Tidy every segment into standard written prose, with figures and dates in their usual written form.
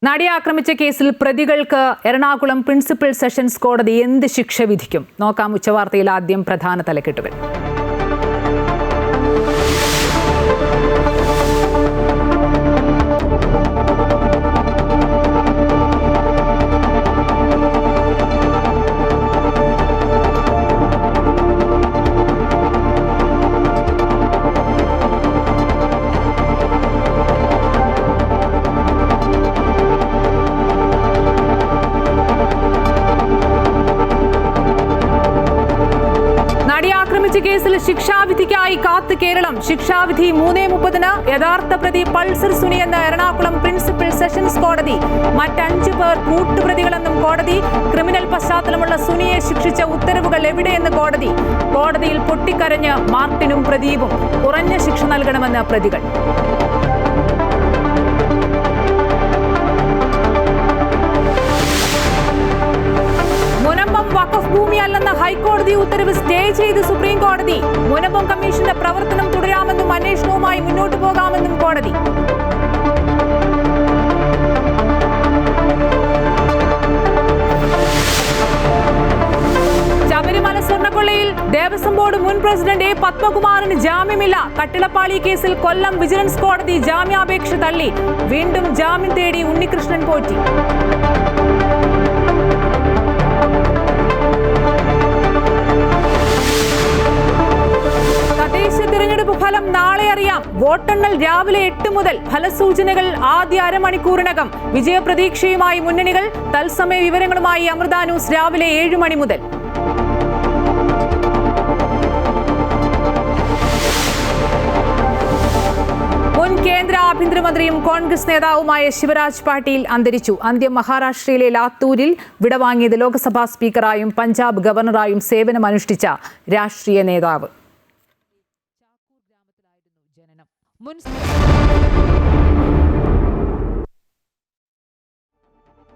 നടിയെ ആക്രമിച്ച കേസിൽ പ്രതികൾക്ക് എറണാകുളം പ്രിൻസിപ്പൽ സെഷൻസ് കോടതി എന്ത് ശിക്ഷ വിധിക്കും? നോക്കാം ഉച്ചവാർത്തയിൽ ആദ്യം പ്രധാന തലക്കെട്ടുകൾ. കേസിൽ ശിക്ഷാവിധിക്കായി കാത്ത് കേരളം. ശിക്ഷാവിധി 3:30 യഥാർത്ഥ പ്രതി പൾസർ സുനി എന്ന എറണാകുളം പ്രിൻസിപ്പൽ സെഷൻസ് കോടതി. മറ്റ് 5 പേർ കൂട്ടുപ്രതികളെന്നും കോടതി. ക്രിമിനൽ പശ്ചാത്തലമുള്ള സുനിയെ ശിക്ഷിച്ച ഉത്തരവുകൾ എവിടെയെന്ന് കോടതി. കോടതിയിൽ പൊട്ടിക്കരഞ്ഞ് മാർട്ടിനും പ്രദീപും. കുറഞ്ഞ ശിക്ഷ നൽകണമെന്ന് പ്രതികൾ. മുനമ്പം വഖഫ് ഭൂമിയല്ലെന്ന ഹൈക്കോടതി ഉത്തരവ് സ്റ്റേ ചെയ്ത് സുപ്രീം കോടതി. മുനമ്പം കമ്മീഷന്റെ പ്രവർത്തനം തുടരാമെന്നും അന്വേഷണവുമായി മുന്നോട്ടു പോകാമെന്നും കോടതി. ശബരിമല സ്വർണ്ണക്കൊള്ളയിൽ ദേവസ്വം ബോർഡ് മുൻ പ്രസിഡന്റ് എ പത്മകുമാറിന് ജാമ്യമില്ല. കട്ടിളപ്പാളി കേസിൽ കൊല്ലം വിജിലൻസ് കോടതി ജാമ്യാപേക്ഷ തള്ളി. വീണ്ടും ജാമ്യം തേടി ഉണ്ണികൃഷ്ണൻ പോറ്റി. തദ്ദേശ തിരഞ്ഞെടുപ്പ് ഫലം നാളെ അറിയാം. വോട്ടെണ്ണൽ രാവിലെ 8 മുതൽ. ഫലസൂചനകൾ ആദ്യ അരമണിക്കൂറിനകം. വിജയപ്രതീക്ഷയുമായി മുന്നണികൾ. തത്സമയ വിവരങ്ങളുമായി അമൃത ന്യൂസ് രാവിലെ 7 മണി മുതൽ. മുൻ കേന്ദ്ര ആഭ്യന്തരമന്ത്രിയും കോൺഗ്രസ് നേതാവുമായ ശിവരാജ് പാട്ടീൽ അന്തരിച്ചു. അന്ത്യം മഹാരാഷ്ട്രയിലെ ലാത്തൂരിൽ വിടവാങ്ങിയത് ലോക്സഭാ സ്പീക്കറായും പഞ്ചാബ് ഗവർണറായും സേവനമനുഷ്ഠിച്ച രാഷ്ട്രീയ നേതാവ്.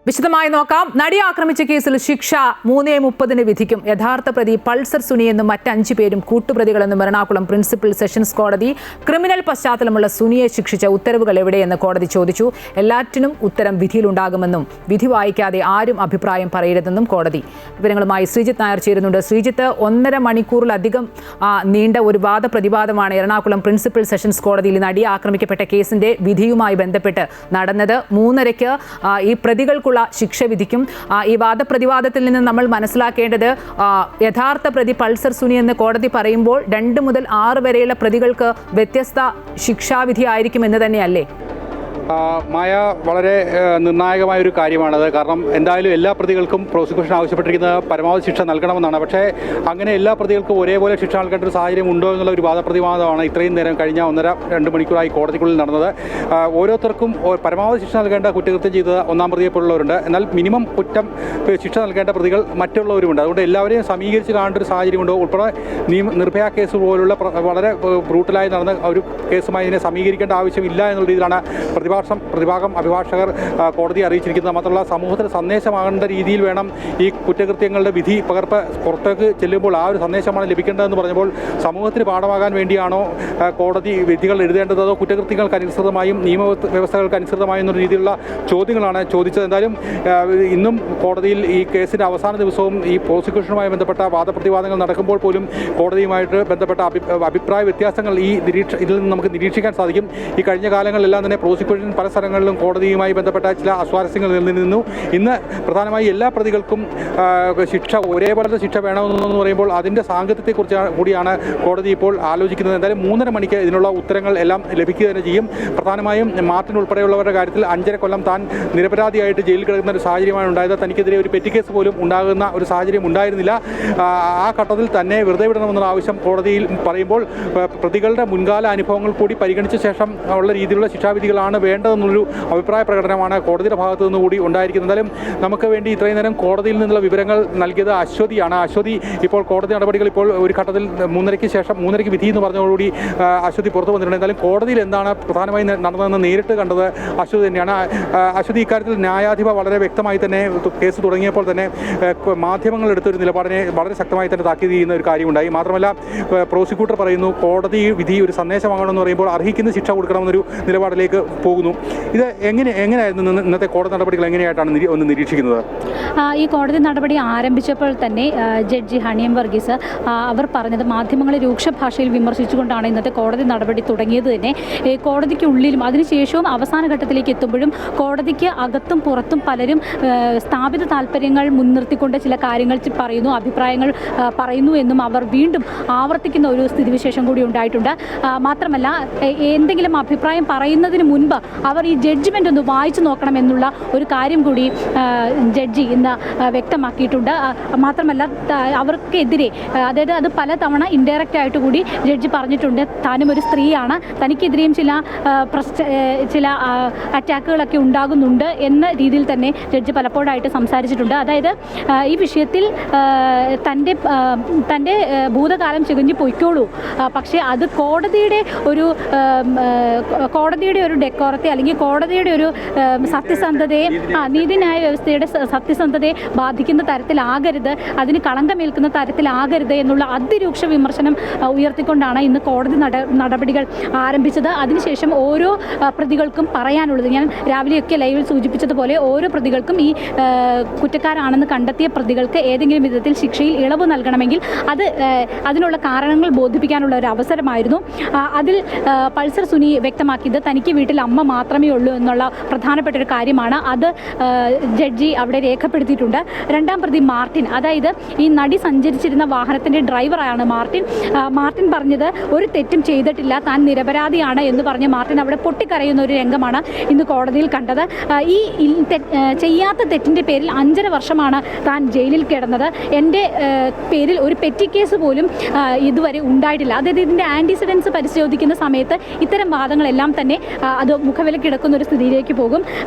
വിശദമായി നോക്കാം. നടിയെ ആക്രമിച്ച കേസിൽ ശിക്ഷ 3:30 വിധിക്കും. യഥാർത്ഥ പ്രതി പൾസർ സുനി എന്നും മറ്റ് 5 പേരും കൂട്ടുപ്രതികളെന്നും എറണാകുളം പ്രിൻസിപ്പൽ സെഷൻസ് കോടതി. ക്രിമിനൽ പശ്ചാത്തലമുള്ള സുനിയെ ശിക്ഷിച്ച ഉത്തരവുകൾ എവിടെയെന്ന് കോടതി ചോദിച്ചു. എല്ലാറ്റിനും ഉത്തരം വിധിയിലുണ്ടാകുമെന്നും വിധി വായിക്കാതെ ആരും അഭിപ്രായം പറയരുതെന്നും കോടതി. വിവരങ്ങളുമായി ശ്രീജിത്ത് നായർ ചേരുന്നുണ്ട്. ശ്രീജിത്ത്, 1.5 മണിക്കൂറിലധികം നീണ്ട ഒരു വാദപ്രതിവാദമാണ് എറണാകുളം പ്രിൻസിപ്പൽ സെഷൻസ് കോടതിയിൽ നടിയെ ആക്രമിക്കപ്പെട്ട കേസിന്റെ വിധിയുമായി ബന്ധപ്പെട്ട് നടന്നത്. 3:30 ഈ പ്രതികൾക്കുള്ള ശിക്ഷ വിധിക്കും. ഈ വാദപ്രതിവാദത്തിൽ നിന്ന് നമ്മൾ മനസ്സിലാക്കേണ്ടത് യഥാർത്ഥ പ്രതി പൾസർ സുനി എന്ന് കോടതി പറയുമ്പോൾ 2 മുതൽ 6 വരെയുള്ള പ്രതികൾക്ക് വ്യത്യസ്ത ശിക്ഷാവിധി ആയിരിക്കും എന്ന് തന്നെയല്ലേ? മായ, വളരെ നിർണായകമായൊരു കാര്യമാണത്. കാരണം എന്തായാലും എല്ലാ പ്രതികൾക്കും പ്രോസിക്യൂഷൻ ആവശ്യപ്പെട്ടിരിക്കുന്നത് പരമാവധി ശിക്ഷ നൽകണമെന്നാണ്. പക്ഷേ അങ്ങനെ എല്ലാ പ്രതികൾക്കും ഒരേപോലെ ശിക്ഷ നൽകേണ്ട ഒരു സാഹചര്യം ഉണ്ടോ എന്നുള്ള ഒരു വാദപ്രതിവാദമാണ് ഇത്രയും നേരം കഴിഞ്ഞ 1.5-2 മണിക്കൂറായി കോടതിക്കുള്ളിൽ നടന്നത്. ഓരോരുത്തർക്കും പരമാവധി ശിക്ഷ നൽകേണ്ട കുറ്റകൃത്യം ചെയ്തത് 1-ാം പ്രതിയെപ്പോലുള്ളവരുണ്ട്. എന്നാൽ മിനിമം ശിക്ഷ നൽകേണ്ട പ്രതികൾ മറ്റുള്ളവരുമുണ്ട്. അതുകൊണ്ട് എല്ലാവരെയും സമീകരിച്ച് കാണേണ്ട ഒരു സാഹചര്യമുണ്ടോ? ഉൾപ്പെടെ നിർഭയ കേസ് പോലുള്ള വളരെ ബ്രൂട്ടലായി നടന്ന ഒരു കേസുമായി ഇതിനെ സമീകരിക്കേണ്ട ആവശ്യമില്ല എന്നുള്ള രീതിയിലാണ് പ്രതിഭാഗം അഭിഭാഷകർ കോടതിയെ അറിയിച്ചിരിക്കുന്നത്. മാത്രമല്ല, സമൂഹത്തിന് സന്ദേശമാകേണ്ട രീതിയിൽ വേണം ഈ കുറ്റകൃത്യങ്ങളുടെ വിധി പകർപ്പ് പുറത്തേക്ക് ചെല്ലുമ്പോൾ ആ ഒരു സന്ദേശമാണ് ലഭിക്കേണ്ടതെന്ന് പറഞ്ഞപ്പോൾ സമൂഹത്തിന് പാഠമാകാൻ വേണ്ടിയാണോ കോടതി വിധികൾ എഴുതേണ്ടത്, അതോ കുറ്റകൃത്യങ്ങൾക്ക് അനുസൃതമായും നിയമവ്യവസ്ഥകൾക്ക് അനുസൃതമായും എന്ന രീതിയിലുള്ള ചോദ്യങ്ങളാണ് ചോദിച്ചത്. എന്തായാലും ഇന്നും കോടതിയിൽ ഈ കേസിൻ്റെ അവസാന ദിവസവും ഈ പ്രോസിക്യൂഷനുമായി ബന്ധപ്പെട്ട വാദപ്രതിവാദങ്ങൾ നടക്കുമ്പോൾ പോലും കോടതിയുമായിട്ട് ബന്ധപ്പെട്ട അഭിപ്രായ വ്യത്യാസങ്ങൾ ഇതിൽ നിന്ന് നമുക്ക് നിരീക്ഷിക്കാൻ സാധിക്കും. ഈ കഴിഞ്ഞ കാലങ്ങളിലെല്ലാം തന്നെ പ്രോസിക്യൂഷൻ പല സ്ഥലങ്ങളിലും കോടതിയുമായി ബന്ധപ്പെട്ട ചില അസ്വാരസ്യങ്ങൾ നിലനിന്നു. ഇന്ന് പ്രധാനമായി എല്ലാ പ്രതികൾക്കും ശിക്ഷ ഒരേപോലത്തെ ശിക്ഷ വേണമെന്ന് പറയുമ്പോൾ അതിൻ്റെ സാങ്കത്യത്തെക്കുറിച്ച് കൂടിയാണ് കോടതി ഇപ്പോൾ ആലോചിക്കുന്നത്. എന്തായാലും 3:30 മണിക്ക് ഇതിനുള്ള ഉത്തരങ്ങൾ എല്ലാം ലഭിക്കുക തന്നെ ചെയ്യും. പ്രധാനമായും മാർട്ടിൻ ഉൾപ്പെടെയുള്ളവരുടെ കാര്യത്തിൽ 5.5 കൊല്ലം താൻ നിരപരാധിയായിട്ട് ജയിലിൽ കിടക്കുന്ന ഒരു സാഹചര്യമാണ് ഉണ്ടായത്. തനിക്കെതിരെ ഒരു പെറ്റി കേസ് പോലും ഉണ്ടാകുന്ന ഒരു സാഹചര്യം ഉണ്ടായിരുന്നില്ല. ആ ഘട്ടത്തിൽ തന്നെ വെറുതെ വിടണമെന്നുള്ള ആവശ്യം കോടതിയിൽ പറയുമ്പോൾ പ്രതികളുടെ മുൻകാല അനുഭവങ്ങൾ കൂടി പരിഗണിച്ച ശേഷം ഉള്ള രീതിയിലുള്ള ശിക്ഷാവിധികളാണ് വേണ്ടതെന്നുള്ളൊരു അഭിപ്രായ പ്രകടനമാണ് കോടതിയുടെ ഭാഗത്തു നിന്നുകൂടി ഉണ്ടായിരിക്കുന്നത്. എന്തായാലും നമുക്ക് വേണ്ടി ഇത്രയും നേരം കോടതിയിൽ നിന്നുള്ള വിവരങ്ങൾ നൽകിയത് അശ്വതിയാണ്. അശ്വതി, ഇപ്പോൾ കോടതി നടപടികൾ ഇപ്പോൾ ഒരു ഘട്ടത്തിൽ 3:30 ശേഷം 3:30 വിധി എന്ന് പറഞ്ഞതോടുകൂടി അശ്വതി പുറത്തു വന്നിട്ടുണ്ട്. എന്തായാലും കോടതിയിൽ എന്താണ് പ്രധാനമായും നടന്നതെന്ന് നേരിട്ട് കണ്ടത് അശ്വതി തന്നെയാണ്. അശ്വതി, ഇക്കാര്യത്തിൽ ന്യായാധിപ വളരെ വ്യക്തമായി തന്നെ കേസ് തുടങ്ങിയപ്പോൾ തന്നെ മാധ്യമങ്ങൾ എടുത്തൊരു നിലപാടിനെ വളരെ ശക്തമായി തന്നെ താക്കീത് ചെയ്യുന്ന ഒരു കാര്യമുണ്ടായി. മാത്രമല്ല, പ്രോസിക്യൂട്ടർ പറയുന്നു കോടതി വിധി ഒരു സന്ദേശമാകണമെന്ന് പറയുമ്പോൾ അർഹിക്കുന്ന ശിക്ഷ കൊടുക്കണമെന്നൊരു നിലപാടിലേക്ക് പോകുന്നു. പോകുന്നു. ഇത് എങ്ങനെയായിരുന്നു ഇന്നത്തെ കോടതി നടപടികൾ എങ്ങനെയായിട്ടാണ് ഒന്ന് നിരീക്ഷിക്കുന്നത്? ഈ കോടതി നടപടി ആരംഭിച്ചപ്പോൾ തന്നെ ജഡ്ജി ഹണിയം വർഗീസ് അവർ പറഞ്ഞത് മാധ്യമങ്ങളെ രൂക്ഷ ഭാഷയിൽ വിമർശിച്ചുകൊണ്ടാണ് ഇന്നത്തെ കോടതി നടപടി തുടങ്ങിയത് തന്നെ. കോടതിക്കുള്ളിലും അതിനുശേഷവും അവസാന ഘട്ടത്തിലേക്ക് എത്തുമ്പോഴും കോടതിക്ക് അകത്തും പുറത്തും പലരും സ്ഥാപിത താല്പര്യങ്ങൾ മുൻനിർത്തിക്കൊണ്ട് ചില കാര്യങ്ങൾ പറയുന്നു, അഭിപ്രായങ്ങൾ പറയുന്നു എന്നും അവർ വീണ്ടും ആവർത്തിക്കുന്ന ഒരു സ്ഥിതിവിശേഷം കൂടി ഉണ്ടായിട്ടുണ്ട്. മാത്രമല്ല എന്തെങ്കിലും അഭിപ്രായം പറയുന്നതിന് മുൻപ് അവർ ഈ ജഡ്ജ്മെൻ്റ് ഒന്ന് വായിച്ചു നോക്കണമെന്നുള്ള ഒരു കാര്യം കൂടി ജഡ്ജി ഇന്ന് വ്യക്തമാക്കിയിട്ടുണ്ട്. മാത്രമല്ല അവർക്കെതിരെ, അതായത് അത് പലതവണ ഇൻഡയറക്റ്റ് ആയിട്ട് കൂടി ജഡ്ജി പറഞ്ഞിട്ടുണ്ട്, താനും ഒരു സ്ത്രീയാണ്, തനിക്കെതിരെയും ചില അറ്റാക്കുകളൊക്കെ ഉണ്ടാകുന്നുണ്ട് എന്ന രീതിയിൽ തന്നെ ജഡ്ജി പലപ്പോഴായിട്ട് സംസാരിച്ചിട്ടുണ്ട്. അതായത് ഈ വിഷയത്തിൽ തൻ്റെ ഭൂതകാലം ചികഞ്ഞു പൊയ്ക്കോളൂ, പക്ഷേ അത് കോടതിയുടെ ഒരു ഡെക്കോറത്തെ അല്ലെങ്കിൽ കോടതിയുടെ ഒരു സത്യസന്ധതയെ, നീതിന്യായ വ്യവസ്ഥയുടെ സത്യസന്ധതയെ ബാധിക്കുന്ന തരത്തിലാകരുത്, അതിന് കളങ്കമേൽക്കുന്ന തരത്തിലാകരുത് എന്നുള്ള അതിരൂക്ഷ വിമർശനം ഉയർത്തിക്കൊണ്ടാണ് ഇന്ന് കോടതി നടപടികൾ ആരംഭിച്ചത്. അതിനുശേഷം ഓരോ പ്രതികൾക്കും പറയാനുള്ളത്, ഞാൻ രാവിലെയൊക്കെ ലൈവിൽ സൂചിപ്പിച്ചതുപോലെ, ഓരോ പ്രതികൾക്കും ഈ കുറ്റക്കാരാണെന്ന് കണ്ടെത്തിയ പ്രതികൾക്ക് ഏതെങ്കിലും വിധത്തിൽ ശിക്ഷയിൽ ഇളവ് നൽകണമെങ്കിൽ അതിനുള്ള കാരണങ്ങൾ ബോധിപ്പിക്കാനുള്ള ഒരു അവസരമായിരുന്നു. അതിൽ പൾസർ സുനി വ്യക്തമാക്കിയത് തനിക്ക് വീട്ടിൽ അമ്മ മാത്രമേ ഉള്ളൂ എന്നുള്ള പ്രധാനപ്പെട്ട ഒരു കാര്യമാണ്. അത് ജഡ്ജി അവിടെ രേഖപ്പെടുത്തിയിട്ടുണ്ട്. രണ്ടാം പ്രതി മാർട്ടിൻ, അതായത് ഈ നടി സഞ്ചരിച്ചിരുന്ന വാഹനത്തിൻ്റെ ഡ്രൈവറാണ് മാർട്ടിൻ പറഞ്ഞത് ഒരു തെറ്റും ചെയ്തിട്ടില്ല, താൻ നിരപരാധിയാണ് എന്ന് പറഞ്ഞ് മാർട്ടിൻ അവിടെ പൊട്ടിക്കരയുന്ന ഒരു രംഗമാണ് ഇന്ന് കോടതിയിൽ കണ്ടത്. ഈ ചെയ്യാത്ത തെറ്റിൻ്റെ പേരിൽ 5.5 വർഷമാണ് താൻ ജയിലിൽ കിടന്നത്, എൻ്റെ പേരിൽ ഒരു പെറ്റി കേസ് പോലും ഇതുവരെ ഉണ്ടായിട്ടില്ല. അതായത് ഇതിൻ്റെ ആൻറ്റിസിഡൻസ് പരിശോധിക്കുന്ന സമയത്ത് ഇത്തരം വാദങ്ങളെല്ലാം തന്നെ അത് മുഖവിലക്കിടക്കുന്ന ഒരു സ്ഥിതിയിലേക്ക് പോകും.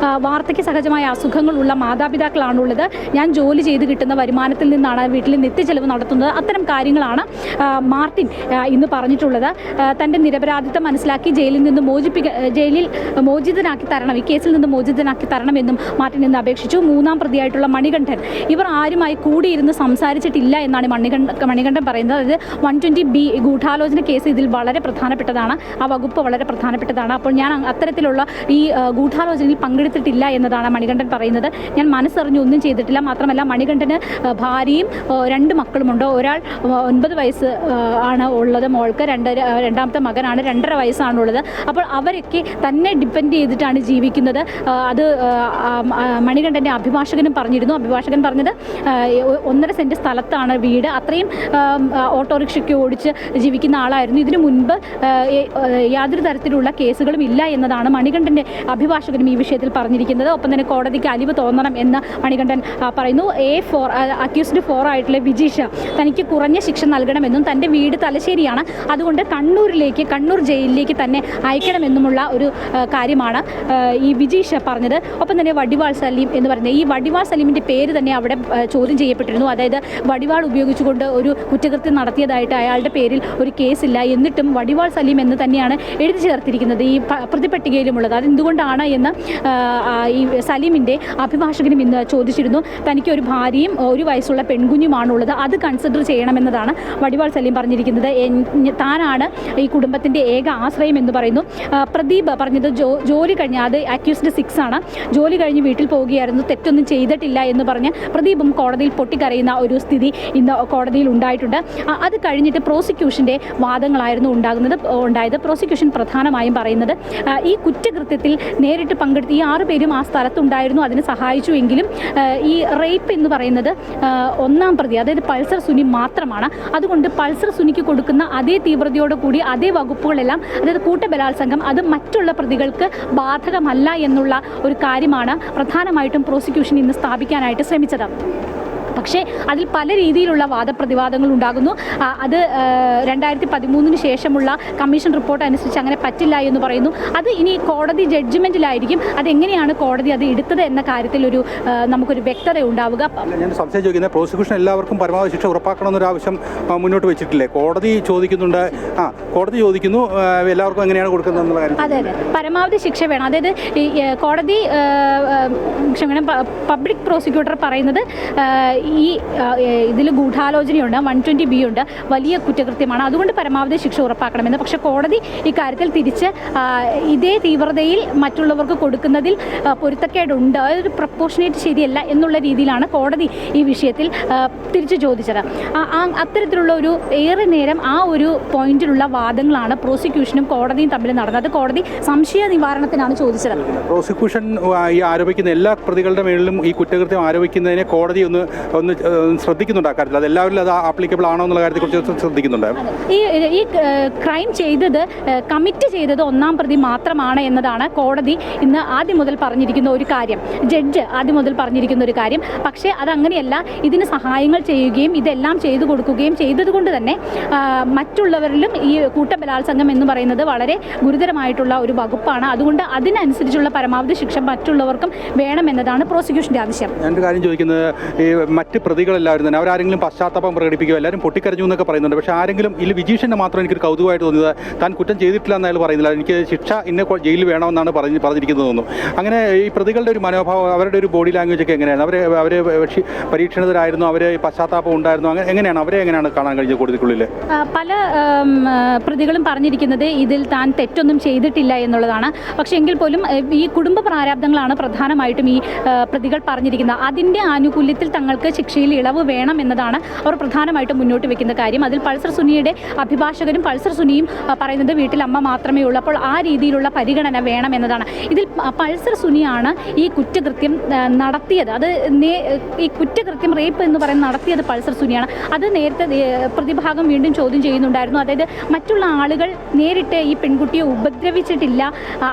വാർദ്ധക്യ സഹജമായ അസുഖങ്ങളുള്ള മാതാപിതാക്കളാണുള്ളത്, ഞാൻ ജോലി ചെയ്ത് കിട്ടുന്ന വരുമാനത്തിൽ നിന്നാണ് വീട്ടിൽ നിത്യച്ചെലവ് നടത്തുന്നത്, അത്തരം കാര്യങ്ങളാണ് മാർട്ടിൻ ഇന്ന് പറഞ്ഞിട്ടുള്ളത്. തൻ്റെ നിരപരാധിത്വം മനസ്സിലാക്കി ജയിലിൽ മോചിതനാക്കി തരണം, ഈ കേസിൽ നിന്ന് മോചിതനാക്കി തരണമെന്നും മാർട്ടിൻ ഇന്ന് അപേക്ഷിച്ചു. മൂന്നാം പ്രതിയായിട്ടുള്ള മണികണ്ഠൻ, ഇവർ ആരുമായി കൂടിയിരുന്ന് സംസാരിച്ചിട്ടില്ല എന്നാണ് മണികണ്ഠൻ പറയുന്നത്. അതായത് 120B ഗൂഢാലോചന കേസ് ഇതിൽ വളരെ പ്രധാനപ്പെട്ടതാണ്, ആ വകുപ്പ് വളരെ പ്രധാനപ്പെട്ടതാണ്. അപ്പോൾ ഞാൻ അത്തരത്തിലുള്ള ഈ ഗൂഢാലോചനയിൽ പങ്കെടുത്തിട്ടില്ല എന്നതാണ് മണികണ്ഠൻ പറയുന്നത്. ഞാൻ മനസ്സറിഞ്ഞ് ഒന്നും ചെയ്തിട്ടില്ല. മാത്രമല്ല മണികണ്ഠന് ഭാര്യയും 2 മക്കളുമുണ്ട്. ഒരാൾ 9 വയസ്സ് ആണ് ഉള്ളത് മോൾക്ക്, രണ്ടാമത്തെ മകനാണ് 2.5 വയസ്സാണുള്ളത്. അപ്പോൾ അവരൊക്കെ തന്നെ ഡിപ്പെൻഡ് ചെയ്തിട്ടാണ് ജീവിക്കുന്നത്. അത് മണികണ്ഠൻ്റെ അഭിഭാഷകനും പറഞ്ഞിരുന്നു. അഭിഭാഷകൻ പറഞ്ഞത് 1.5 സെൻറ്റ് സ്ഥലത്താണ് വീട്, അത്രയും ഓട്ടോറിക്ഷയ്ക്ക് ഓടിച്ച് ജീവിക്കുന്ന ആളായിരുന്നു. ഇതിനു മുൻപ് യാതൊരു തരത്തിലുള്ള കേസുകളും ഇല്ല എന്നതാണ് മണികണ്ഠൻ്റെ അഭിഭാഷകനും ഈ വിഷയത്തിൽ പറഞ്ഞിരിക്കുന്നത്. ഒപ്പം തന്നെ കോടതിക്ക് അലിവ് തോന്നണം എന്ന് മണികണ്ഠൻ പറയുന്നു. അക്യൂസ്ഡ് 4 ആയിട്ടുള്ള വിജീഷ് തനിക്ക് കുറഞ്ഞ ശിക്ഷ നൽകണമെന്നും തൻ്റെ വീട് തലശ്ശേരിയാണ്, അതുകൊണ്ട് കണ്ണൂർ ജയിലിലേക്ക് തന്നെ അയക്കണമെന്നുമുള്ള ഒരു കാര്യമാണ് ഈ വിജീഷ് പറഞ്ഞത്. ഒപ്പം തന്നെ വടിവാൾ സലീം എന്ന് പറയുന്നത്, ഈ വടിവാൾ സലീമിൻ്റെ പേര് തന്നെ അവിടെ ചോദ്യം ചെയ്യപ്പെട്ടിരുന്നു. അതായത് വടിവാൾ ഉപയോഗിച്ചുകൊണ്ട് ഒരു കുറ്റകൃത്യം നടത്തിയതായിട്ട് അയാളുടെ പേരിൽ ഒരു കേസില്ല, എന്നിട്ടും വടിവാൾ സലീം എന്ന് തന്നെയാണ് എഴുതി ചേർത്തിരിക്കുന്നത് ഈ പ്രതിപട്ടികയിലുമുള്ളത്. അതെന്തുകൊണ്ടാണ് എന്ന് ഈ സലീമിൻ്റെ അഭിഭാഷകനും ഇന്ന് ചോദിച്ചിരുന്നു. തനിക്ക് ഒരു ഭാര്യയും 1 വയസ്സുള്ള പെൺകുഞ്ഞുമാണുള്ളത്, അത് കൺസിഡർ ചെയ്യണമെന്നതാണ് വടിവാൾ സലീം പറഞ്ഞിരിക്കുന്നത്. താനാണ് ഈ കുടുംബത്തിൻ്റെ ഏക ആശ്രയം എന്ന് പറയുന്നു. പ്രദീപ് പറഞ്ഞത് ജോലി കഴിഞ്ഞ്, അത് അക്യൂസ്ഡ് 6 ആണ്, ജോലി കഴിഞ്ഞ് വീട്ടിൽ പോവുകയായിരുന്നു, തെറ്റൊന്നും ചെയ്തിട്ടില്ല എന്ന് പറഞ്ഞ് പ്രദീപും കോടതിയിൽ പൊട്ടിക്കരയുന്ന ഒരു സ്ഥിതി ഇന്ന് കോടതിയിൽ ഉണ്ടായിട്ടുണ്ട്. അത് കഴിഞ്ഞിട്ട് പ്രോസിക്യൂഷൻ്റെ വാദങ്ങളായിരുന്നു ഉണ്ടായത്. പ്രോസിക്യൂഷൻ പ്രധാനമായും പറയുന്നത് ഈ കുറ്റകൃത്യത്തിൽ നേരിട്ട് പങ്കെടുത്ത് ഈ 6 പേരും ആ സ്ഥലത്തുണ്ടായിരുന്നു, അതിന് സഹായിച്ചു എങ്കിലും ഈ റേപ്പ് എന്ന് പറയുന്നത് 1-ാം പ്രതി, അതായത് പൾസർ സുനി മാത്രമാണ്. അതുകൊണ്ട് പൾസർ സുനിക്ക് കൊടുക്കുന്ന അതേ തീവ്രതയോടുകൂടി അതേ വകുപ്പുകളെല്ലാം, അതായത് കൂട്ടബലാത്സംഗം, അത് മറ്റുള്ള പ്രതികൾക്ക് ബാധകമല്ല എന്നുള്ള ഒരു കാര്യമാണ് പ്രധാനമായിട്ടും പ്രോസിക്യൂഷൻ ഇന്ന് സ്ഥാപിക്കാനായിട്ട് ശ്രമിച്ചത്. പക്ഷേ അതിൽ പല രീതിയിലുള്ള വാദപ്രതിവാദങ്ങൾ ഉണ്ടാകുന്നു. അത് 2013 ശേഷമുള്ള കമ്മീഷൻ റിപ്പോർട്ട് അനുസരിച്ച് അങ്ങനെ പറ്റില്ല എന്ന് പറയുന്നു. അത് ഇനി കോടതി ജഡ്ജ്മെൻറ്റിലായിരിക്കും അതെങ്ങനെയാണ് കോടതി അത് എടുത്തത് എന്ന കാര്യത്തിൽ നമുക്കൊരു വ്യക്തത ഉണ്ടാവുക. ഞാൻ സംശയം ചോദിക്കുന്നത്, പ്രോസിക്യൂഷൻ എല്ലാവർക്കും പരമാവധി ശിക്ഷ ഉറപ്പാക്കണമെന്നൊരു ആവശ്യം മുന്നോട്ട് വെച്ചിട്ടില്ലേ? കോടതി ചോദിക്കുന്നു എല്ലാവർക്കും എങ്ങനെയാണ് കൊടുക്കുന്നത് എന്നുള്ള കാര്യം. അതെ, പരമാവധി ശിക്ഷ വേണം. അതായത് ഈ കോടതി പബ്ലിക് പ്രോസിക്യൂട്ടർ പറയുന്നത് ഈ ഇതിൽ ഗൂഢാലോചനയുണ്ട്, 120B ഉണ്ട്, വലിയ കുറ്റകൃത്യമാണ്, അതുകൊണ്ട് പരമാവധി ശിക്ഷ ഉറപ്പാക്കണമെന്ന്. പക്ഷേ കോടതി ഇക്കാര്യത്തിൽ തിരിച്ച് ഇതേ തീവ്രതയിൽ മറ്റുള്ളവർക്ക് കൊടുക്കുന്നതിൽ പൊരുത്തക്കേടുണ്ട്, അതൊരു പ്രപ്പോർഷനേറ്റ് ശരിയല്ല എന്നുള്ള രീതിയിലാണ് കോടതി ഈ വിഷയത്തിൽ തിരിച്ചു ചോദിച്ചത്. അത്തരത്തിലുള്ള ഒരു ഏറെ നേരം ആ ഒരു പോയിന്റിലുള്ള വാദങ്ങളാണ് പ്രോസിക്യൂഷനും കോടതിയും തമ്മിൽ നടന്നത്. കോടതി സംശയ നിവാരണത്തിനാണ് ചോദിച്ചത്. പ്രോസിക്യൂഷൻ ഈ ആരോപിക്കുന്ന എല്ലാ പ്രതികളുടെ മേളിലും ഈ കുറ്റകൃത്യം ആരോപിക്കുന്നതിനെ കോടതി ഒന്ന് ശ്രദ്ധിക്കുന്നുണ്ട് അക്കാര്യത്തിൽ, അത് എല്ലാവരും അത് ആപ്ലിക്കബിൾ ആണോ എന്നുള്ള കാര്യത്തെക്കുറിച്ച് ശ്രദ്ധിക്കുന്നുണ്ട്. ഈ ക്രൈം കമ്മിറ്റ് ചെയ്തത് ഒന്നാം പ്രതി മാത്രമാണ് എന്നതാണ് കോടതി ഇന്ന് ആദ്യം മുതൽ പറഞ്ഞിരിക്കുന്ന ഒരു കാര്യം, ജഡ്ജ് ആദ്യം മുതൽ പറഞ്ഞിരിക്കുന്ന ഒരു കാര്യം. പക്ഷേ അതങ്ങനെയല്ല, ഇതിന് സഹായങ്ങൾ ചെയ്യുകയും ഇതെല്ലാം ചെയ്തു കൊടുക്കുകയും ചെയ്തതുകൊണ്ട് തന്നെ മറ്റുള്ളവരിലും ഈ കൂട്ടബലാത്സംഗം എന്ന് പറയുന്നത് വളരെ ഗുരുതരമായിട്ടുള്ള ഒരു വകുപ്പാണ്. അതുകൊണ്ട് അതിനനുസരിച്ചുള്ള പരമാവധി ശിക്ഷ മറ്റുള്ളവർക്കും വേണമെന്നതാണ് പ്രോസിക്യൂഷന്റെ ആവശ്യം. ഞാനൊരു കാര്യം ചോദിക്കുന്നത്, ഈ മറ്റ് പ്രതികളെല്ലാവരും തന്നെ അവരാരെങ്കിലും പശ്ചാത്താപം പ്രകടിപ്പിക്കുക, എല്ലാവരും പൊട്ടിക്കരഞ്ഞു എന്നൊക്കെ പറയുന്നുണ്ട്. പക്ഷേ ആരെങ്കിലും ഇതിൽ വിജീഷൻ്റെ മാത്രം എനിക്കൊരു കൗതുകമായിട്ട് തോന്നിയത്, താൻ കുറ്റം ചെയ്തിട്ടില്ല എന്ന് അയാൾ പറയുന്നില്ല, എനിക്ക് ശിക്ഷ ഇന്ന ജയിലിൽ വേണമെന്നാണ് പറഞ്ഞിരിക്കുന്നത് തോന്നുന്നു. അങ്ങനെ ഈ പ്രതികളുടെ ഒരു മനോഭാവം, അവരുടെ ഒരു ബോഡി ലാംഗ്വേജ് ഒക്കെ എങ്ങനെയാണ്? അവർ പരീക്ഷണിതരായിരുന്നു, അവർ പശ്ചാത്താപം ഉണ്ടായിരുന്നു, അങ്ങനെ എങ്ങനെയാണ് അവരെ എങ്ങനെയാണ് കാണാൻ കഴിഞ്ഞത് കോടതിക്കുള്ളിൽ? പല പ്രതികളും പറഞ്ഞിരിക്കുന്നത് ഇതിൽ താൻ തെറ്റൊന്നും ചെയ്തിട്ടില്ല എന്നുള്ളതാണ്. പക്ഷേ എങ്കിൽ പോലും ഈ കുടുംബ പ്രാരാബ്ദങ്ങളാണ് പ്രധാനമായിട്ടും ഈ പ്രതികൾ പറഞ്ഞിരിക്കുന്നത്. അതിൻ്റെ ആനുകൂല്യത്തിൽ തങ്ങൾക്ക് ശിക്ഷയിൽ ഇളവ് വേണം എന്നതാണ് അവർ പ്രധാനമായിട്ടും മുന്നോട്ട് വെക്കുന്ന കാര്യം. അതിൽ പൾസർ സുനിയുടെ അഭിഭാഷകരും പൾസർ സുനിയും പറയുന്നത് വീട്ടിൽ അമ്മ മാത്രമേ ഉള്ളൂ, അപ്പോൾ ആ രീതിയിലുള്ള പരിഗണന വേണം എന്നതാണ്. ഇതിൽ പൾസർ സുനിയാണ് ഈ കുറ്റകൃത്യം നടത്തിയത്. അത് ഈ കുറ്റകൃത്യം റേപ്പ് എന്ന് പറയുന്നത് നടത്തിയത് പൾസർ സുനിയാണ്. അത് നേരത്തെ പ്രതിഭാഗം വീണ്ടും ചോദ്യം ചെയ്യുന്നുണ്ടായിരുന്നു. അതായത് മറ്റുള്ള ആളുകൾ നേരിട്ട് ഈ പെൺകുട്ടിയെ ഉപദ്രവിച്ചിട്ടില്ല,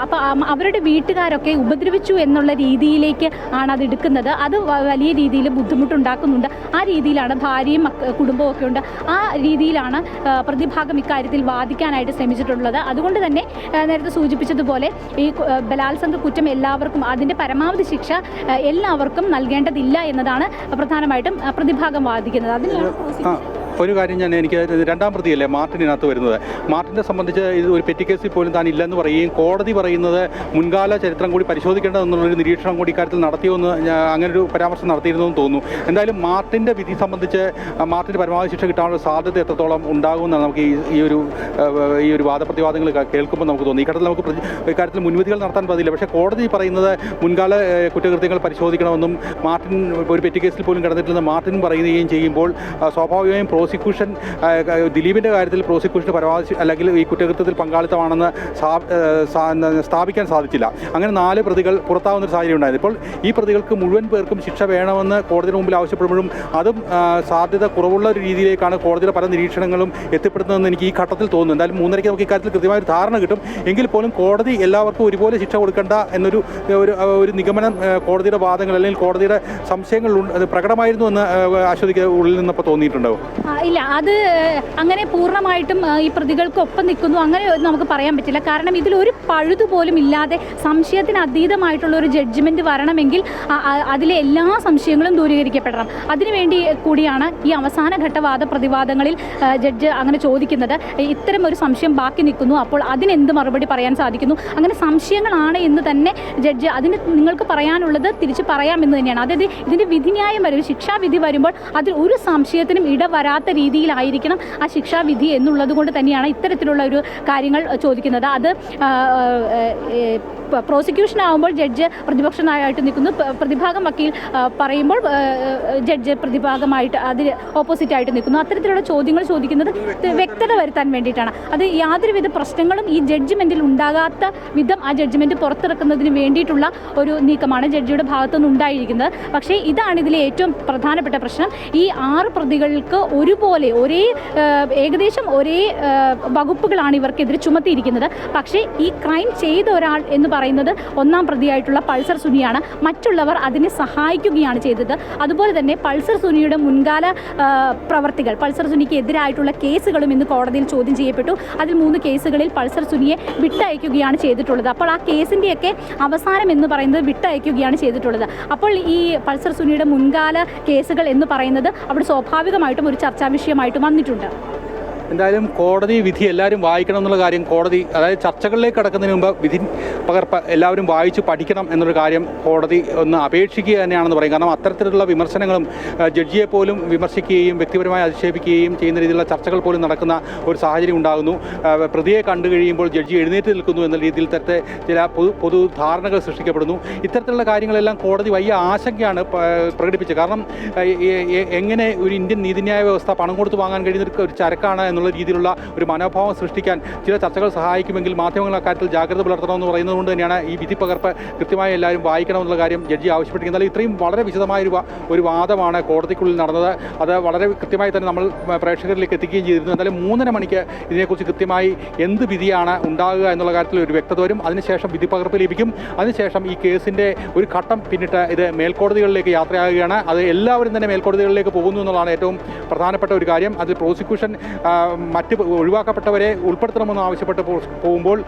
അപ്പോൾ അവരുടെ വീട്ടുകാരൊക്കെ ഉപദ്രവിച്ചു എന്നുള്ള രീതിയിലേക്ക് ആണ് അത് എടുക്കുന്നത്. അത് വലിയ രീതിയിൽ ബുദ്ധിമുട്ടുണ്ടാക്കുന്നുണ്ട്. ആ രീതിയിലാണ് ഭാര്യയും കുടുംബവും ഒക്കെ ഉണ്ട്. ആ രീതിയിലാണ് പ്രതിഭാഗം ഇക്കാര്യത്തിൽ വാദിക്കാനായിട്ട് ശ്രമിച്ചിട്ടുള്ളത്. അതുകൊണ്ട് തന്നെ നേരത്തെ സൂചിപ്പിച്ചതുപോലെ ഈ ബലാത്സംഗ കുറ്റം എല്ലാവർക്കും അതിൻ്റെ പരമാവധി ശിക്ഷ എല്ലാവർക്കും നൽകേണ്ടതില്ല എന്നതാണ് പ്രധാനമായിട്ടും പ്രതിഭാഗം വാദിക്കുന്നത്. അതിനാണ് ഒരു കാര്യം എനിക്ക് രണ്ടാം പ്രതിയല്ലേ മാർട്ടിനകത്ത് വരുന്നത്, മാർട്ടിനെ സംബന്ധിച്ച് ഇത് ഒരു പെറ്റി കേസിൽ പോലും താൻ ഇല്ലെന്ന് പറയുകയും കോടതി പറയുന്നത് മുൻകാല ചരിത്രം കൂടി പരിശോധിക്കേണ്ടതെന്നുള്ളൊരു നിരീക്ഷണം കൂടി ഇക്കാര്യത്തിൽ നടത്തിയോന്ന് അങ്ങനൊരു പരാമർശം നടത്തിയിരുന്നു എന്ന് തോന്നുന്നു. എന്തായാലും മാർട്ടിൻ്റെ വിധി സംബന്ധിച്ച് മാർട്ടിന് പരമാവധി ശിക്ഷ കിട്ടാനുള്ള സാധ്യത എത്രത്തോളം ഉണ്ടാകുമെന്നാണ് നമുക്ക് ഈ ഒരു വാദപ്രതിവാദങ്ങൾ കേൾക്കുമ്പോൾ നമുക്ക് തോന്നി. ഇക്കാര്യത്തിൽ മുൻവിധികൾ നടത്താൻ പറ്റില്ല. പക്ഷേ കോടതി പറയുന്നത് മുൻകാല കുറ്റകൃത്യങ്ങൾ പരിശോധിക്കണമെന്നും മാർട്ടിൻ ഒരു പെറ്റി കേസിൽ പോലും കിടന്നിട്ടില്ലെന്ന് മാർട്ടിനും പറയുകയും ചെയ്യുമ്പോൾ സ്വാഭാവികമായും പ്രോസിക്യൂഷൻ ദിലീപിൻ്റെ കാര്യത്തിൽ പ്രോസിക്യൂഷന് പരമാവധി അല്ലെങ്കിൽ ഈ കുറ്റകൃത്യത്തിൽ പങ്കാളിത്തമാണെന്ന് സ്ഥാപിക്കാൻ സാധിച്ചില്ല. അങ്ങനെ 4 പ്രതികൾ പുറത്താവുന്നൊരു സാഹചര്യം ഉണ്ടായത്. ഇപ്പോൾ ഈ പ്രതികൾക്ക് മുഴുവൻ പേർക്കും ശിക്ഷ വേണമെന്ന് കോടതിയുടെ മുമ്പിൽ ആവശ്യപ്പെടുമ്പോഴും അതും സാധ്യത കുറവുള്ള ഒരു രീതിയിലേക്കാണ് കോടതിയുടെ പല നിരീക്ഷണങ്ങളും എത്തിപ്പെടുന്നതെന്ന് എനിക്ക് ഈ ഘട്ടത്തിൽ തോന്നുന്നു. എന്തായാലും 3:30 നമുക്ക് ഇക്കാര്യത്തിൽ കൃത്യമായൊരു ധാരണ കിട്ടും. എങ്കിൽ പോലും കോടതി എല്ലാവർക്കും ഒരുപോലെ ശിക്ഷ കൊടുക്കേണ്ട എന്നൊരു നിഗമനം കോടതിയുടെ വാദങ്ങൾ അല്ലെങ്കിൽ കോടതിയുടെ സംശയങ്ങൾ പ്രകടമായിരുന്നു എന്ന് അശ്വതിക്ക് ഉള്ളിൽ നിന്നപ്പോൾ തോന്നിയിട്ടുണ്ടാവും. ഇല്ല, അത് അങ്ങനെ പൂർണ്ണമായിട്ടും ഈ പ്രതികൾക്കൊപ്പം നിൽക്കുന്നു അങ്ങനെ നമുക്ക് പറയാൻ പറ്റില്ല. കാരണം ഇതിലൊരു പഴുതുപോലും ഇല്ലാതെ സംശയത്തിന് അതീതമായിട്ടുള്ള ഒരു ജഡ്ജ്മെൻറ്റ് വരണമെങ്കിൽ അതിലെ എല്ലാ സംശയങ്ങളും ദൂരീകരിക്കപ്പെടണം. അതിനുവേണ്ടി കൂടിയാണ് ഈ അവസാനഘട്ട വാദപ്രതിവാദങ്ങളിൽ ജഡ്ജ് അങ്ങനെ ചോദിക്കുന്നത്. ഇത്തരം ഒരു സംശയം ബാക്കി നിൽക്കുന്നു, അപ്പോൾ അതിനെന്ത് മറുപടി പറയാൻ സാധിക്കുന്നു? അങ്ങനെ സംശയങ്ങളാണ് എന്ന് തന്നെ ജഡ്ജ് അതിന് നിങ്ങൾക്ക് പറയാനുള്ളത് തിരിച്ച് പറയാമെന്ന് തന്നെയാണ്. അതായത് ഇതിൻ്റെ വിധിന്യായം വരും, ശിക്ഷാവിധി വരുമ്പോൾ അതിൽ ഒരു സംശയത്തിനും ഇടവരാത്ത രീതിയിലായിരിക്കണം ആ ശിക്ഷാവിധി എന്നുള്ളത് കൊണ്ട് തന്നെയാണ് ഇത്തരത്തിലുള്ള ഒരു കാര്യങ്ങൾ ചോദിക്കുന്നത്. അത് പ്രോസിക്യൂഷൻ ആകുമ്പോൾ ജഡ്ജ് പ്രതിപക്ഷമായിട്ട് നിൽക്കുന്നു, പ്രതിഭാഗം വക്കീൽ പറയുമ്പോൾ ജഡ്ജ് പ്രതിഭാഗമായിട്ട് അതിന് ഓപ്പോസിറ്റായിട്ട് നിൽക്കുന്നു. അത്തരത്തിലുള്ള ചോദ്യങ്ങൾ ചോദിക്കുന്നത് വ്യക്തത വരുത്താൻ വേണ്ടിയിട്ടാണ്. അത് യാതൊരുവിധ പ്രശ്നങ്ങളും ഈ ജഡ്ജ്മെൻറ്റിൽ ഉണ്ടാകാത്ത വിധം ആ ജഡ്ജ്മെൻറ്റ് പുറത്തിറക്കുന്നതിന് വേണ്ടിയിട്ടുള്ള ഒരു നീക്കമാണ് ജഡ്ജിയുടെ ഭാഗത്തുനിന്ന് ഉണ്ടായിരിക്കുന്നത്. പക്ഷേ ഇതാണ് ഇതിലെ ഏറ്റവും പ്രധാനപ്പെട്ട പ്രശ്നം. ഈ 6 പ്രതികൾക്ക് ഒരുപോലെ ഏകദേശം ഒരേ വകുപ്പുകളാണ് ഇവർക്കെതിരെ ചുമത്തിയിരിക്കുന്നത്. പക്ഷേ ഈ ക്രൈം ചെയ്ത ഒരാൾ എന്ന് പറയുന്നത് ഒന്നാം പ്രതിയായിട്ടുള്ള പൾസർ സുനിയാണ്. മറ്റുള്ളവർ അതിനെ സഹായിക്കുകയാണ് ചെയ്തത്. അതുപോലെ തന്നെ പൾസർ സുനിയുടെ മുൻകാല പ്രവർത്തികൾ, പൾസർ സുനിക്ക് എതിരായിട്ടുള്ള കേസുകളും ഇന്ന് കോടതിയിൽ ചോദ്യം ചെയ്യപ്പെട്ടു. അതിൽ 3 കേസുകളിൽ പൾസർ സുനിയെ വിട്ടയക്കുകയാണ് ചെയ്തിട്ടുള്ളത്. അപ്പോൾ ആ കേസിൻ്റെയൊക്കെ അവസാനം എന്ന് പറയുന്നത് വിട്ടയക്കുകയാണ് ചെയ്തിട്ടുള്ളത്. അപ്പോൾ ഈ പൾസർ സുനിയുടെ മുൻകാല കേസുകൾ എന്ന് പറയുന്നത് അവിടെ സ്വാഭാവികമായിട്ടും ഒരു ചർച്ചാ വിഷയമായിട്ട് വന്നിട്ടുണ്ട്. എന്തായാലും കോടതി വിധി എല്ലാവരും വായിക്കണം എന്നുള്ള കാര്യം കോടതി, അതായത് ചർച്ചകളിലേക്ക് കടക്കുന്നതിന് മുമ്പ് വിധി പകർപ്പ് എല്ലാവരും വായിച്ച് പഠിക്കണം എന്നൊരു കാര്യം കോടതി ഒന്ന് അപേക്ഷിക്കുക തന്നെയാണെന്ന് പറയും. കാരണം അത്തരത്തിലുള്ള വിമർശനങ്ങളും ജഡ്ജിയെ പോലും വിമർശിക്കുകയും വ്യക്തിപരമായി അധിക്ഷേപിക്കുകയും ചെയ്യുന്ന രീതിയിലുള്ള ചർച്ചകൾ പോലും നടക്കുന്ന ഒരു സാഹചര്യം ഉണ്ടാകുന്നു. പ്രതിയെ കണ്ടു കഴിയുമ്പോൾ ജഡ്ജി എഴുന്നേറ്റ് നിൽക്കുന്നു എന്ന രീതിയിൽ തരത്തെ ചില പൊതു ധാരണകൾ സൃഷ്ടിക്കപ്പെടുന്നു. ഇത്തരത്തിലുള്ള കാര്യങ്ങളെല്ലാം കോടതി വലിയ ആശങ്കയാണ് പ്രകടിപ്പിച്ചത്. കാരണം എങ്ങനെ ഒരു ഇന്ത്യൻ നീതിന്യായ വ്യവസ്ഥ പണം കൊടുത്ത് വാങ്ങാൻ കഴിയുന്ന ഒരു ചരക്കാണ് എന്നുള്ള രീതിയിലുള്ള ഒരു മനോഭാവം സൃഷ്ടിക്കാൻ ചില ചർച്ചകൾ സഹായിക്കുമെങ്കിൽ മാധ്യമങ്ങൾ അക്കാര്യത്തിൽ ജാഗ്രത പുലർത്തണമെന്ന് പറയുന്നത് കൊണ്ട് തന്നെയാണ് ഈ വിധി പകർപ്പ് കൃത്യമായി എല്ലാവരും വായിക്കണമെന്നുള്ള കാര്യം ജഡ്ജി ആവശ്യപ്പെട്ടിരിക്കുന്നത്. ഇത്രയും വളരെ വിശദമായ ഒരു വാദമാണ് കോടതിക്കുള്ളിൽ നടന്നത്. അത് വളരെ കൃത്യമായി തന്നെ നമ്മൾ പ്രേക്ഷകരിലേക്ക് എത്തിക്കുകയും ചെയ്തിരുന്നു. എന്തായാലും 3:30 മണിക്ക് ഇതിനെക്കുറിച്ച് കൃത്യമായി എന്ത് വിധിയാണ് ഉണ്ടാകുക എന്നുള്ള കാര്യത്തിൽ ഒരു വ്യക്തത വരും. അതിനുശേഷം വിധി പകർപ്പ് ലഭിക്കും. അതിനുശേഷം ഈ കേസിൻ്റെ ഒരു ഘട്ടം പിന്നിട്ട് ഇത് മേൽക്കോടതികളിലേക്ക് യാത്രയാകുകയാണ്. അത് എല്ലാവരും തന്നെ മേൽക്കോടതികളിലേക്ക് പോകുന്നു എന്നുള്ളതാണ് ഏറ്റവും പ്രധാനപ്പെട്ട ഒരു കാര്യം. അത് പ്രോസിക്യൂഷൻ മറ്റ് ഒഴിവാക്കപ്പെട്ടവരെ ഉൾപ്പെടുത്തണമെന്ന് ആവശ്യപ്പെട്ട് പോകുമ്പോൾ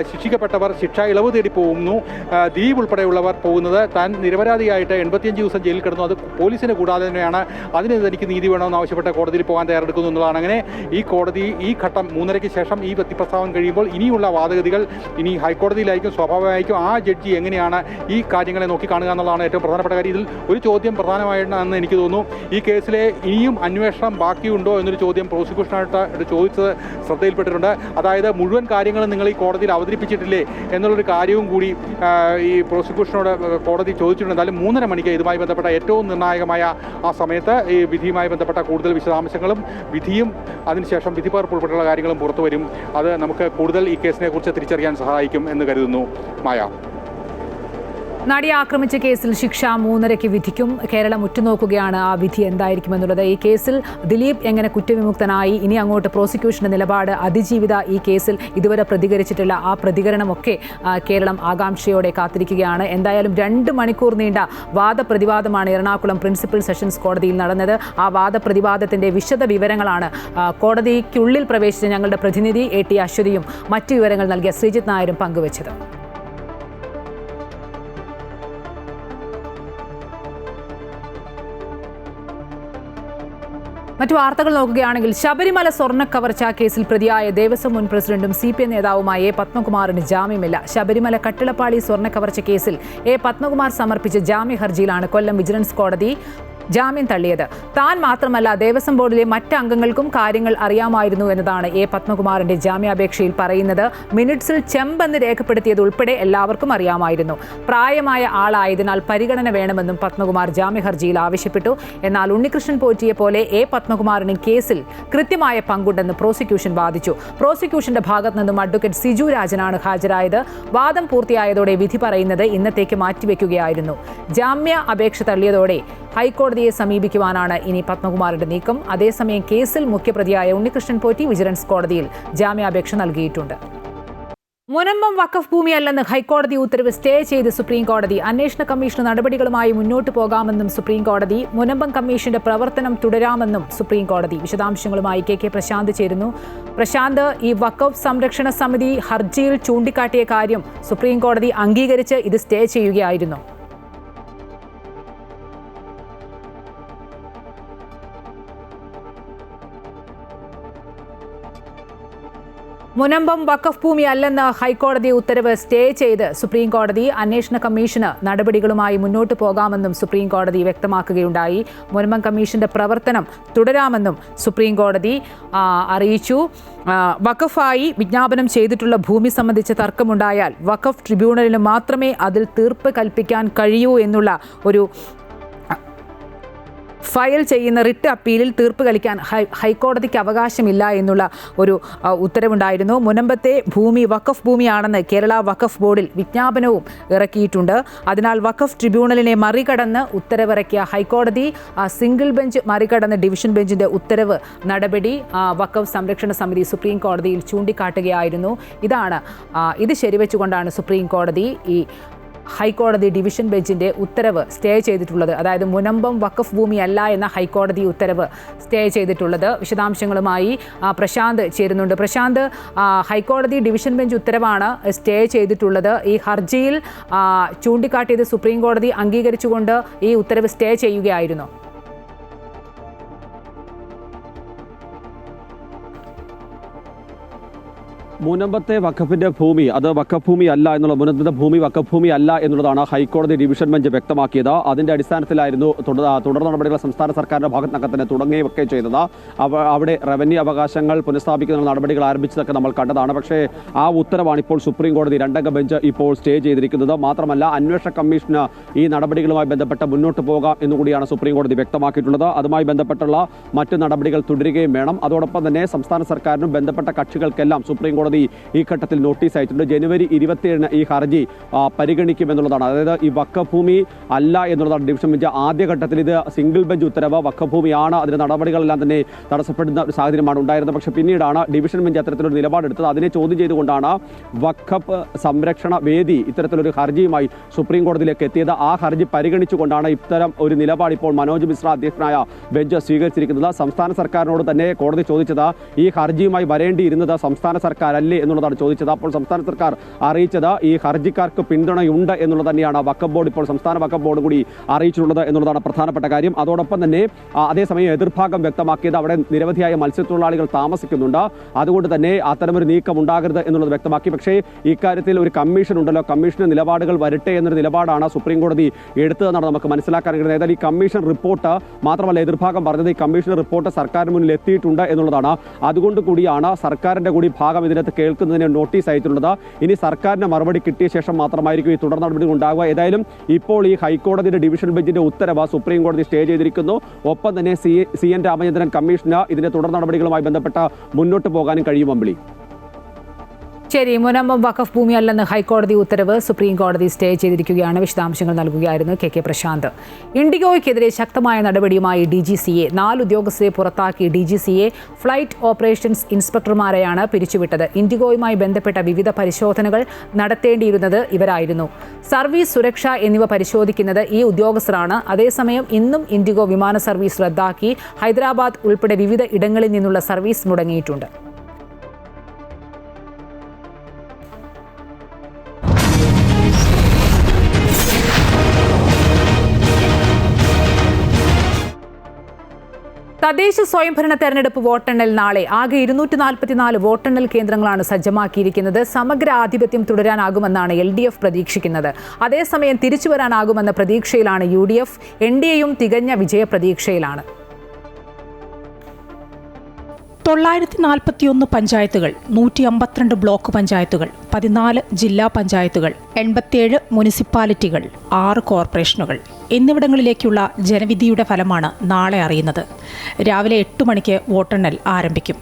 ശിക്ഷിക്കപ്പെട്ടവർ ശിക്ഷാ ഇളവ് തേടി പോകുന്നു. ദ്വീപ് ഉൾപ്പെടെയുള്ളവർ പോകുന്നത് താൻ നിരപരാധിയായിട്ട് 85 ദിവസം ജയിലിൽ കിടന്നു, അത് പോലീസിനെ കൂടാതെ തന്നെയാണ്, അതിന് തനിക്ക് നീതി വേണമെന്ന് ആവശ്യപ്പെട്ട് കോടതിയിൽ പോകാൻ തയ്യാറെടുക്കുന്നു എന്നുള്ളതാണ്. അങ്ങനെ ഈ കോടതി ഈ ഘട്ടം 3:30 ശേഷം ഈ വ്യക്തിപ്രസ്താവന കഴിയുമ്പോൾ ഇനിയുള്ള വാദഗതികൾ ഇനി ഹൈക്കോടതിയിലായിരിക്കും. സ്വാഭാവികമായിരിക്കും ആ ജഡ്ജി എങ്ങനെയാണ് ഈ കാര്യങ്ങളെ നോക്കിക്കാണുക എന്നുള്ളതാണ് ഏറ്റവും പ്രധാനപ്പെട്ട കാര്യം. ഇതിൽ ഒരു ചോദ്യം പ്രധാനമായിട്ടാണെന്ന് എനിക്ക് തോന്നുന്നു. ഈ കേസിലെ ഇനിയും അന്വേഷണം ബാക്കിയുണ്ടോ എന്നൊരു ചോദ്യം പ്രോസിക്യൂഷനായിട്ട് ചോദിച്ചത് ശ്രദ്ധയിൽപ്പെട്ടിട്ടുണ്ട്. അതായത് മുഴുവൻ കാര്യങ്ങളും നിങ്ങൾ ഈ കോടതിയിൽ അവതരിപ്പിച്ചിട്ടില്ലേ എന്നുള്ളൊരു കാര്യവും കൂടി ഈ പ്രോസിക്യൂഷനോട് കോടതി ചോദിച്ചിട്ടുണ്ട്. എന്തായാലും 3:30 മണിക്ക് ഇതുമായി ബന്ധപ്പെട്ട ഏറ്റവും നിർണായകമായ ആ സമയത്ത് ഈ വിധിയുമായി ബന്ധപ്പെട്ട കൂടുതൽ വിശദാംശങ്ങളും വിധിയും അതിനുശേഷം വിധി പകർപ്പ് ഉൾപ്പെടെയുള്ള കാര്യങ്ങളും പുറത്തു വരും. അത് നമുക്ക് കൂടുതൽ ഈ കേസിനെ കുറിച്ച് തിരിച്ചറിയാൻ സഹായിക്കും എന്ന് കരുതുന്നു. മായ, നടിയെ ആക്രമിച്ച കേസിൽ ശിക്ഷ 3:30 വിധിക്കും. കേരളം ഉറ്റുനോക്കുകയാണ് ആ വിധി എന്തായിരിക്കുമെന്നുള്ളത്. ഈ കേസിൽ ദിലീപ് എങ്ങനെ കുറ്റവിമുക്തനായി, ഇനി അങ്ങോട്ട് പ്രോസിക്യൂഷന്റെ നിലപാട്, അതിജീവിത ഈ കേസിൽ ഇതുവരെ പ്രതികരിച്ചിട്ടില്ല, ആ പ്രതികരണമൊക്കെ കേരളം ആകാംക്ഷയോടെ കാത്തിരിക്കുകയാണ്. എന്തായാലും 2 മണിക്കൂർ നീണ്ട വാദപ്രതിവാദമാണ് എറണാകുളം പ്രിൻസിപ്പൽ സെഷൻസ് കോടതിയിൽ നടന്നത്. ആ വാദപ്രതിവാദത്തിന്റെ വിശദ വിവരങ്ങളാണ് കോടതിക്കുള്ളിൽ പ്രവേശിച്ച ഞങ്ങളുടെ പ്രതിനിധി AT അശ്വതിയും മറ്റു വിവരങ്ങൾ നൽകിയ ശ്രീജിത്ത് നായരും പങ്കുവച്ചത്. മറ്റു വാർത്തകൾ നോക്കുകയാണെങ്കിൽ ശബരിമല സ്വർണ്ണ കവർച്ചാ കേസിൽ പ്രതിയായ ദേവസ്വം മുൻ പ്രസിഡന്റും CPM നേതാവുമായ A. പത്മകുമാറിന് ജാമ്യമില്ല. ശബരിമല കട്ടിളപ്പാളി സ്വർണ്ണ കവർച്ച കേസിൽ A. പത്മകുമാർ സമർപ്പിച്ച ജാമ്യ ഹർജിയിലാണ് കൊല്ലം വിജിലൻസ് കോടതി ജാമ്യം തള്ളിയത്. താൻ മാത്രമല്ല ദേവസ്വം ബോർഡിലെ മറ്റ് അംഗങ്ങൾക്കും കാര്യങ്ങൾ അറിയാമായിരുന്നു എന്നതാണ് A. പത്മകുമാറിന്റെ ജാമ്യാപേക്ഷയിൽ പറയുന്നത്. മിനിറ്റ്സിൽ ചെമ്പെന്ന് രേഖപ്പെടുത്തിയത് ഉൾപ്പെടെ എല്ലാവർക്കും അറിയാമായിരുന്നു. പ്രായമായ ആളായതിനാൽ പരിഗണന വേണമെന്നും പത്മകുമാർ ജാമ്യ ഹർജിയിൽ ആവശ്യപ്പെട്ടു. എന്നാൽ ഉണ്ണികൃഷ്ണൻ പോറ്റിയെ പോലെ A. പത്മകുമാറിന് കേസിൽ കൃത്യമായ പങ്കുണ്ടെന്ന് പ്രോസിക്യൂഷൻ വാദിച്ചു. പ്രോസിക്യൂഷന്റെ ഭാഗത്തു നിന്നും അഡ്വക്കേറ്റ് സിജു രാജനാണ് ഹാജരായത്. വാദം പൂർത്തിയായതോടെ വിധി പറയുന്നത് ഇന്നത്തേക്ക് മാറ്റിവെക്കുകയായിരുന്നു. ജാമ്യ അപേക്ഷ തള്ളിയതോടെ ഹൈക്കോടതിയെ സമീപിക്കുവാനാണ് ഇനി പത്മകുമാറിന്റെ നീക്കം. അതേസമയം കേസിൽ മുഖ്യപ്രതിയായ ഉണ്ണികൃഷ്ണൻ പോറ്റി വിജിലൻസ് കോടതിയിൽ ജാമ്യാപേക്ഷ നൽകിയിട്ടുണ്ട്. മുനമ്പം വഖഫ് ഭൂമിയല്ലെന്ന് ഹൈക്കോടതി ഉത്തരവ് സ്റ്റേ ചെയ്ത് സുപ്രീം കോടതി. അന്വേഷണ കമ്മീഷൻ നടപടികളുമായി മുന്നോട്ട് പോകാമെന്നും സുപ്രീം കോടതി. മുനമ്പം കമ്മീഷന്റെ പ്രവർത്തനം തുടരാമെന്നും സുപ്രീം കോടതി. വിശദാംശങ്ങളുമായി KK പ്രശാന്ത് ചേരുന്നു. പ്രശാന്ത്, ഈ വഖഫ് സംരക്ഷണ സമിതി ഹർജിയിൽ ചൂണ്ടിക്കാട്ടിയ കാര്യം സുപ്രീം കോടതി അംഗീകരിച്ച് ഇത് സ്റ്റേ ചെയ്യുകയായിരുന്നു. മുനമ്പം വഖഫ് ഭൂമി അല്ലെന്ന് ഹൈക്കോടതി ഉത്തരവ് സ്റ്റേ ചെയ്ത് സുപ്രീം കോടതി. അന്വേഷണ കമ്മീഷന് നടപടികളുമായി മുന്നോട്ട് പോകാമെന്നും സുപ്രീം കോടതി വ്യക്തമാക്കുകയുണ്ടായി. മുനമ്പം കമ്മീഷന്റെ പ്രവർത്തനം തുടരാമെന്നും സുപ്രീം കോടതി അറിയിച്ചു. വഖഫായി വിജ്ഞാപനം ചെയ്തിട്ടുള്ള ഭൂമി സംബന്ധിച്ച തർക്കമുണ്ടായാൽ വഖഫ് ട്രിബ്യൂണലിന് മാത്രമേ അതിൽ തീർപ്പ് കൽപ്പിക്കാൻ കഴിയൂ എന്നുള്ള ഒരു ഫയൽ ചെയ്യുന്ന റിട്ട് അപ്പീലിൽ തീർപ്പ് കൽപ്പിക്കാൻ ഹൈക്കോടതിക്ക് അവകാശമില്ല എന്നുള്ള ഒരു ഉത്തരവുണ്ടായിരുന്നു. മുനമ്പത്തെ ഭൂമി വഖഫ് ഭൂമിയാണെന്ന് കേരള വഖഫ് ബോർഡിൽ വിജ്ഞാപനവും ഇറക്കിയിട്ടുണ്ട്. അതിനാൽ വഖഫ് ട്രിബ്യൂണലിനെ മറികടന്ന് ഉത്തരവിറക്കിയ ഹൈക്കോടതി സിംഗിൾ ബെഞ്ച് മറികടന്ന് ഡിവിഷൻ ബെഞ്ചിന്റെ ഉത്തരവ് നടപടി വഖഫ് സംരക്ഷണ സമിതി സുപ്രീം കോടതിയിൽ ചൂണ്ടിക്കാട്ടുകയായിരുന്നു. ഇത് ശരിവെച്ചുകൊണ്ടാണ് സുപ്രീം കോടതി ഈ ഹൈക്കോടതി ഡിവിഷൻ ബെഞ്ചിന്റെ ഉത്തരവ് സ്റ്റേ ചെയ്തിട്ടുള്ളത്. അതായത് മുനമ്പം വഖഫ് ഭൂമിയല്ല എന്ന ഹൈക്കോടതി ഉത്തരവ് സ്റ്റേ ചെയ്തിട്ടുള്ളത്. വിശദാംശങ്ങളുമായി പ്രശാന്ത് ചേരുന്നുണ്ട്. പ്രശാന്ത്, ഹൈക്കോടതി ഡിവിഷൻ ബെഞ്ച് ഉത്തരവാണ് സ്റ്റേ ചെയ്തിട്ടുള്ളത്. ഈ ഹർജിയിൽ ചൂണ്ടിക്കാട്ടിയത് സുപ്രീം കോടതി അംഗീകരിച്ചുകൊണ്ട് ഈ ഉത്തരവ് സ്റ്റേ ചെയ്യുകയായിരുന്നു. മുനമ്പത്തെ വഖഫിന്റെ ഭൂമി അത് വഖഫ് ഭൂമി അല്ല എന്നുള്ള മുനമ്പത്തെ ഭൂമി വഖഫ് ഭൂമി അല്ല എന്നുള്ളതാണ് ഹൈക്കോടതി ഡിവിഷൻ ബെഞ്ച് വ്യക്തമാക്കിയത്. അതിന്റെ അടിസ്ഥാനത്തിലായിരുന്നു തുടർ നടപടികൾ സംസ്ഥാന സർക്കാരിന്റെ ഭാഗത്തുനിന്നൊക്കെ തന്നെ തുടങ്ങുകയൊക്കെ ചെയ്തത്. അവിടെ റവന്യൂ അവകാശങ്ങൾ പുനഃസ്ഥാപിക്കുന്ന നടപടികൾ ആരംഭിച്ചതൊക്കെ നമ്മൾ കണ്ടതാണ്. പക്ഷേ ആ ഉത്തരവാണ് ഇപ്പോൾ സുപ്രീം കോടതി രണ്ടംഗ ബെഞ്ച് ഇപ്പോൾ സ്റ്റേ ചെയ്തിരിക്കുന്നത്. മാത്രമല്ല അന്വേഷണ കമ്മീഷന് ഈ നടപടികളുമായി ബന്ധപ്പെട്ട് മുന്നോട്ട് പോകാം എന്നുകൂടിയാണ് സുപ്രീം കോടതി വ്യക്തമാക്കിയിട്ടുള്ളത്. അതുമായി ബന്ധപ്പെട്ടുള്ള മറ്റ് നടപടികൾ തുടരുകയും വേണം. അതോടൊപ്പം തന്നെ സംസ്ഥാന സർക്കാരിനും ബന്ധപ്പെട്ട കക്ഷികൾക്കെല്ലാം സുപ്രീം കോടതി ഈ ഘട്ടത്തിൽ നോട്ടീസ് അയച്ചിട്ടുണ്ട്. ജനുവരി 27 ഈ ഹർജി പരിഗണിക്കുമെന്നുള്ളതാണ്. അതായത് ഈ വഖഫ് ഭൂമി അല്ല എന്നുള്ളതാണ് ഡിവിഷൻ ബെഞ്ച് ആദ്യഘട്ടത്തിൽ ഇത് സിംഗിൾ ബെഞ്ച് ഉത്തരവ് വഖഫ് ഭൂമിയാണ്, അതിന്റെ നടപടികളെല്ലാം തന്നെ തടസ്സപ്പെടുന്ന ഒരു സാഹചര്യമാണ് ഉണ്ടായിരുന്നത്. പക്ഷേ പിന്നീടാണ് ഡിവിഷൻ ബെഞ്ച് അത്തരത്തിലൊരു നിലപാടെടുത്തത്. അതിനെ ചോദ്യം ചെയ്തുകൊണ്ടാണ് വഖഫ് സംരക്ഷണ വേദി ഇത്തരത്തിലൊരു ഹർജിയുമായി സുപ്രീം കോടതിയിലേക്ക് എത്തിയത്. ആ ഹർജി പരിഗണിച്ചുകൊണ്ടാണ് ഇത്തരം ഒരു നിലപാട് ഇപ്പോൾ മനോജ് മിശ്ര അധ്യക്ഷനായ ബെഞ്ച് സ്വീകരിച്ചിരിക്കുന്നത്. സംസ്ഥാന സർക്കാരിനോട് തന്നെ കോടതി ചോദിച്ചത് ഈ ഹർജിയുമായി വരേണ്ടിയിരുന്നത് സംസ്ഥാന സർക്കാർ എന്നുള്ളതാണ് ചോദിച്ചത്. അപ്പോൾ സംസ്ഥാന സർക്കാർ അറിയിച്ചത് ഈ ഹർജിക്കാർക്ക് പിന്തുണയുണ്ട് എന്നുള്ളത് തന്നെയാണ് വഖഫ് ബോർഡ് ഇപ്പോൾ സംസ്ഥാന വഖഫ് ബോർഡ് കൂടി അറിയിച്ചിട്ടുള്ളത് എന്നുള്ളതാണ് പ്രധാനപ്പെട്ട കാര്യം. അതോടൊപ്പം തന്നെ അതേസമയം എതിർഭാഗം വ്യക്തമാക്കിയത് അവിടെ നിരവധിയായ മത്സ്യത്തൊഴിലാളികൾ താമസിക്കുന്നുണ്ട്, അതുകൊണ്ട് തന്നെ അത്തരമൊരു നീക്കം ഉണ്ടാകരുത് എന്നുള്ളത് വ്യക്തമാക്കി. പക്ഷേ ഇക്കാര്യത്തിൽ ഒരു കമ്മീഷൻ ഉണ്ടല്ലോ, കമ്മീഷന് നിലപാടുകൾ വരട്ടെ എന്നൊരു നിലപാടാണ് സുപ്രീം കോടതി എടുത്തതെന്നാണ് നമുക്ക് മനസ്സിലാക്കാൻ കഴിയുന്നത്. ഏതായാലും ഈ കമ്മീഷൻ റിപ്പോർട്ട് മാത്രമല്ല എതിർഭാഗം പറഞ്ഞത് ഈ കമ്മീഷൻ റിപ്പോർട്ട് സർക്കാരിന് മുന്നിൽ എത്തിയിട്ടുണ്ട് എന്നുള്ളതാണ്. അതുകൊണ്ട് കൂടിയാണ് സർക്കാരിന്റെ കൂടി ഭാഗം ഇതിനകത്ത് കേൾക്കുന്നതിന് നോട്ടീസ് അയച്ചിട്ടുള്ളത്. ഇനി സർക്കാരിന് മറുപടി കിട്ടിയ ശേഷം മാത്രമായിരിക്കും ഈ തുടർ നടപടികൾ ഉണ്ടാകുക. ഏതായാലും ഇപ്പോൾ ഈ ഹൈക്കോടതിയുടെ ഡിവിഷൻ ബെഞ്ചിന്റെ ഉത്തരവ് സുപ്രീം കോടതി സ്റ്റേ ചെയ്തിരിക്കുന്നു. ഒപ്പം തന്നെ CN രാമചന്ദ്രൻ കമ്മീഷന് ഇതിന്റെ തുടർ നടപടികളുമായി ബന്ധപ്പെട്ട് മുന്നോട്ട് പോകാനും കഴിയും. അമ്പിളി, ശരി, മുനമ്പം വഖഫ് ഭൂമി അല്ലെന്ന് ഹൈക്കോടതി ഉത്തരവ് സുപ്രീം കോടതി സ്റ്റേ ചെയ്തിരിക്കുകയാണ്. വിശദാംശങ്ങൾ നൽകുകയായിരുന്നു KK പ്രശാന്ത്. ഇൻഡിഗോയ്ക്കെതിരെ ശക്തമായ നടപടിയുമായി DGCA 4 ഉദ്യോഗസ്ഥരെ പുറത്താക്കി. DGCA ഫ്ലൈറ്റ് ഓപ്പറേഷൻസ് ഇൻസ്പെക്ടർമാരെയാണ് പിരിച്ചുവിട്ടത്. ഇൻഡിഗോയുമായി ബന്ധപ്പെട്ട വിവിധ പരിശോധനകൾ നടത്തേണ്ടിയിരുന്നത് ഇവരായിരുന്നു. സർവീസ്, സുരക്ഷ എന്നിവ പരിശോധിക്കുന്നത് ഈ ഉദ്യോഗസ്ഥരാണ്. അതേസമയം ഇന്നും ഇൻഡിഗോ വിമാന സർവീസ് റദ്ദാക്കി. ഹൈദരാബാദ് ഉൾപ്പെടെ വിവിധ ഇടങ്ങളിൽ നിന്നുള്ള സർവീസ് മുടങ്ങിയിട്ടുണ്ട്. തദ്ദേശ സ്വയംഭരണ തെരഞ്ഞെടുപ്പ് വോട്ടെണ്ണൽ നാളെ. ആകെ 244 വോട്ടെണ്ണൽ കേന്ദ്രങ്ങളാണ് സജ്ജമാക്കിയിരിക്കുന്നത്. സമഗ്ര ആധിപത്യം തുടരാനാകുമെന്നാണ് LDF പ്രതീക്ഷിക്കുന്നത്. അതേസമയം തിരിച്ചുവരാനാകുമെന്ന പ്രതീക്ഷയിലാണ് UDF. NDAയും തികഞ്ഞ വിജയപ്രതീക്ഷയിലാണ്. 941 പഞ്ചായത്തുകൾ, 152 ബ്ലോക്ക് പഞ്ചായത്തുകൾ, 14 ജില്ലാ പഞ്ചായത്തുകൾ, 87 മുനിസിപ്പാലിറ്റികൾ, 6 കോർപ്പറേഷനുകൾ എന്നിവിടങ്ങളിലേക്കുള്ള ജനവിധിയുടെ ഫലമാണ് നാളെ അറിയുന്നത്. രാവിലെ 8 മണിക്ക് വോട്ടെണ്ണൽ ആരംഭിക്കും.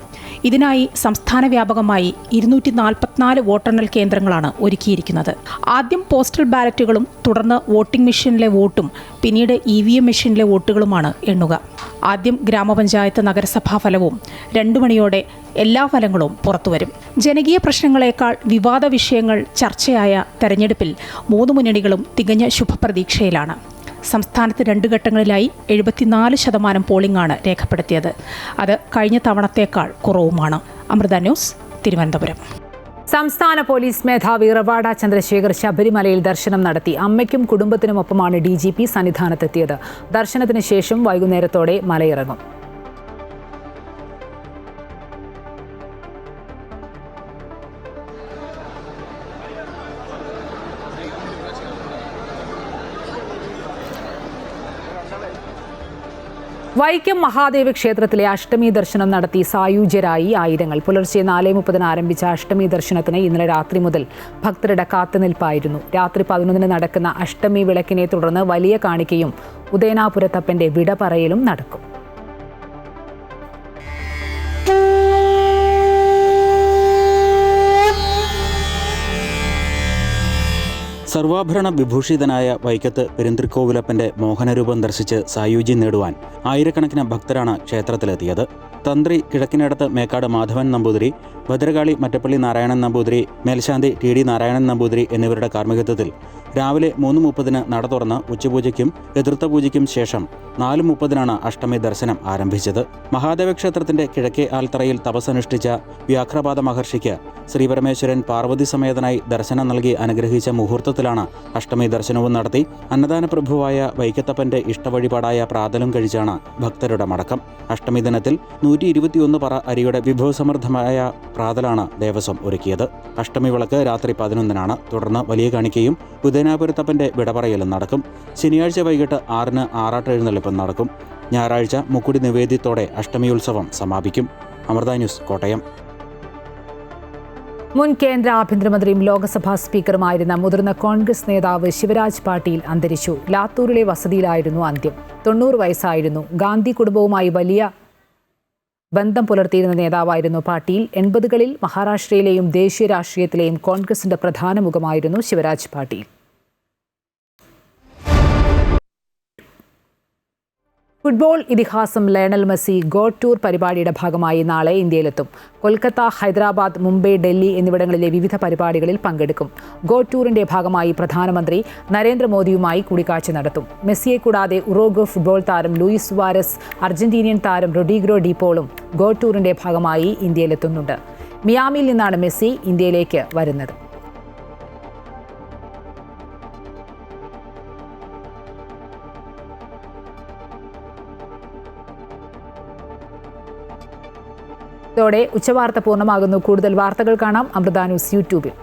ഇതിനായി സംസ്ഥാന വ്യാപകമായി 244 വോട്ടെണ്ണൽ കേന്ദ്രങ്ങളാണ് ഒരുക്കിയിരിക്കുന്നത്. ആദ്യം പോസ്റ്റൽ ബാലറ്റുകളും തുടർന്ന് വോട്ടിംഗ് മെഷീനിലെ വോട്ടും പിന്നീട് EVM മെഷീനിലെ വോട്ടുകളുമാണ് എണ്ണുക. ആദ്യം ഗ്രാമപഞ്ചായത്ത് നഗരസഭാ ഫലവും 2 മണിയോടെ എല്ലാ ഫലങ്ങളും പുറത്തുവരും. ജനകീയ പ്രശ്നങ്ങളെക്കാൾ വിവാദ വിഷയങ്ങൾ ചർച്ചയായ തെരഞ്ഞെടുപ്പിൽ 3 മുന്നണികളും തികഞ്ഞ ശുഭപ്രതീക്ഷയിലാണ്. സംസ്ഥാനത്ത് 2 ഘട്ടങ്ങളിലായി 74% പോളിംഗാണ് രേഖപ്പെടുത്തിയത്. അത് കഴിഞ്ഞ തവണത്തേക്കാൾ കുറവുമാണ്. അമൃത ന്യൂസ്, തിരുവനന്തപുരം. സംസ്ഥാന പോലീസ് മേധാവി റവാഡ ചന്ദ്രശേഖർ ശബരിമലയിൽ ദർശനം നടത്തി. അമ്മയ്ക്കും കുടുംബത്തിനുമൊപ്പമാണ് DGP സന്നിധാനത്തെത്തിയത്. ദർശനത്തിന് ശേഷം വൈകുന്നേരത്തോടെ മലയിറങ്ങും. വൈക്കം മഹാദേവ ക്ഷേത്രത്തിലെ അഷ്ടമി ദർശനം നടത്തി സായുജ്യരായി ആയിരങ്ങൾ. പുലർച്ചെ 4:30 ആരംഭിച്ച അഷ്ടമി ദർശനത്തിന് ഇന്നലെ രാത്രി മുതൽ ഭക്തരുടെ കാത്തുനിൽപ്പായിരുന്നു. രാത്രി 11 നടക്കുന്ന അഷ്ടമി വിളക്കിനെ തുടർന്ന് വലിയ കാണിക്കയും ഉദയനാപുരത്തപ്പന്റെ വിട പറയലും നടക്കും. സർവാഭരണ വിഭൂഷിതനായ വൈക്കത്ത് പെരുന്തിരിക്കോവിലപ്പന്റെ മോഹനരൂപം ദർശിച്ച് സായുജ്യം നേടുവാൻ ആയിരക്കണക്കിന് ഭക്തരാണ് ക്ഷേത്രത്തിലെത്തിയത്. തന്ത്രി കിഴക്കിനടത്ത് മേക്കാട് മാധവൻ നമ്പൂതിരി, ഭദ്രകാളി മറ്റപ്പള്ളി നാരായണൻ നമ്പൂതിരി, മേൽശാന്തി TD നാരായണൻ നമ്പൂതിരി എന്നിവരുടെ കാർമ്മികത്വത്തിൽ രാവിലെ 3:30 നട തുറന്ന് ഉച്ചപൂജയ്ക്കും എതിർത്തപൂജയ്ക്കും ശേഷം 4:30 അഷ്ടമി ദർശനം ആരംഭിച്ചത്. മഹാദേവ ക്ഷേത്രത്തിന്റെ കിഴക്കേ ആൽത്തറയിൽ തപസ്സനുഷ്ഠിച്ച വ്യാഘ്രപാദ മഹർഷിക്ക് ശ്രീപരമേശ്വരൻ പാർവതി സമേതനായി ദർശനം നൽകി അനുഗ്രഹിച്ച മുഹൂർത്തത്തിലാണ് ക്ഷേത്രത്തിലാണ് അഷ്ടമി ദർശനവും നടത്തി അന്നദാന പ്രഭുവായ വൈക്കത്തപ്പന്റെ ഇഷ്ടവഴിപാടായ പ്രാതലും കഴിച്ചാണ് ഭക്തരുടെ മടക്കം. അഷ്ടമി ദിനത്തിൽ 121 പറ അരിയുടെ വിഭവസമൃദ്ധമായ പ്രാതലാണ് ദേവസ്വം ഒരുക്കിയത്. അഷ്ടമി വിളക്ക് രാത്രി 11-നാണ്. തുടർന്ന് വലിയ കാണിക്കയും ഉദയനാപുരത്തപ്പന്റെ വിടപറയലും നടക്കും. ശനിയാഴ്ച വൈകിട്ട് 6-ന് ആറാട്ട് എഴുന്നള്ളിപ്പ് നടക്കും. ഞായറാഴ്ച മുക്കുടി നിവേദ്യത്തോടെ അഷ്ടമി ഉത്സവം സമാപിക്കും. അമൃത ന്യൂസ്, കോട്ടയം. മുൻ കേന്ദ്ര ആഭ്യന്തരമന്ത്രിയും ലോക്സഭാ സ്പീക്കറുമായിരുന്ന മുതിർന്ന കോൺഗ്രസ് നേതാവ് ശിവരാജ് പാട്ടീൽ അന്തരിച്ചു. ലാത്തൂരിലെ വസതിയിലായിരുന്നു അന്ത്യം. 90 വയസ്സായിരുന്നു. ഗാന്ധി കുടുംബവുമായി വലിയ ബന്ധം പുലർത്തിയിരുന്ന നേതാവായിരുന്നു പാട്ടീൽ. 80കളിൽ മഹാരാഷ്ട്രയിലെയും ദേശീയ രാഷ്ട്രീയത്തിലെയും കോൺഗ്രസിന്റെ പ്രധാന മുഖമായിരുന്നു ശിവരാജ് പാട്ടീൽ. ഫുട്ബോൾ ഇതിഹാസം ലയണൽ മെസ്സി ഗോഡ് ടൂർ പരിപാടിയുടെ ഭാഗമായി നാളെ ഇന്ത്യയിലെത്തും. കൊൽക്കത്ത, ഹൈദരാബാദ്, മുംബൈ, ഡൽഹി എന്നിവിടങ്ങളിലെ വിവിധ പരിപാടികളിൽ പങ്കെടുക്കും. ഗോഡ് ടൂറിന്റെ ഭാഗമായി പ്രധാനമന്ത്രി നരേന്ദ്രമോദിയുമായി കൂടിക്കാഴ്ച നടത്തും. മെസ്സിയെ കൂടാതെ ഉറുഗ്വേ ഫുട്ബോൾ താരം ലൂയിസ് സുവാരസ്, അർജന്റീനിയൻ താരം റൊഡ്രിഗോ ഡി പോളും ഗോഡ് ടൂറിന്റെ ഭാഗമായി ഇന്ത്യയിലെത്തുന്നുണ്ട്. മിയാമിയിൽ നിന്നാണ് മെസ്സി ഇന്ത്യയിലേക്ക് വരുന്നത്. ഇതോടെ ഉച്ചവാർത്ത പൂർണ്ണമാകുന്നു. കൂടുതൽ വാർത്തകൾ കാണാം അമൃത ന്യൂസ് യൂട്യൂബിൽ.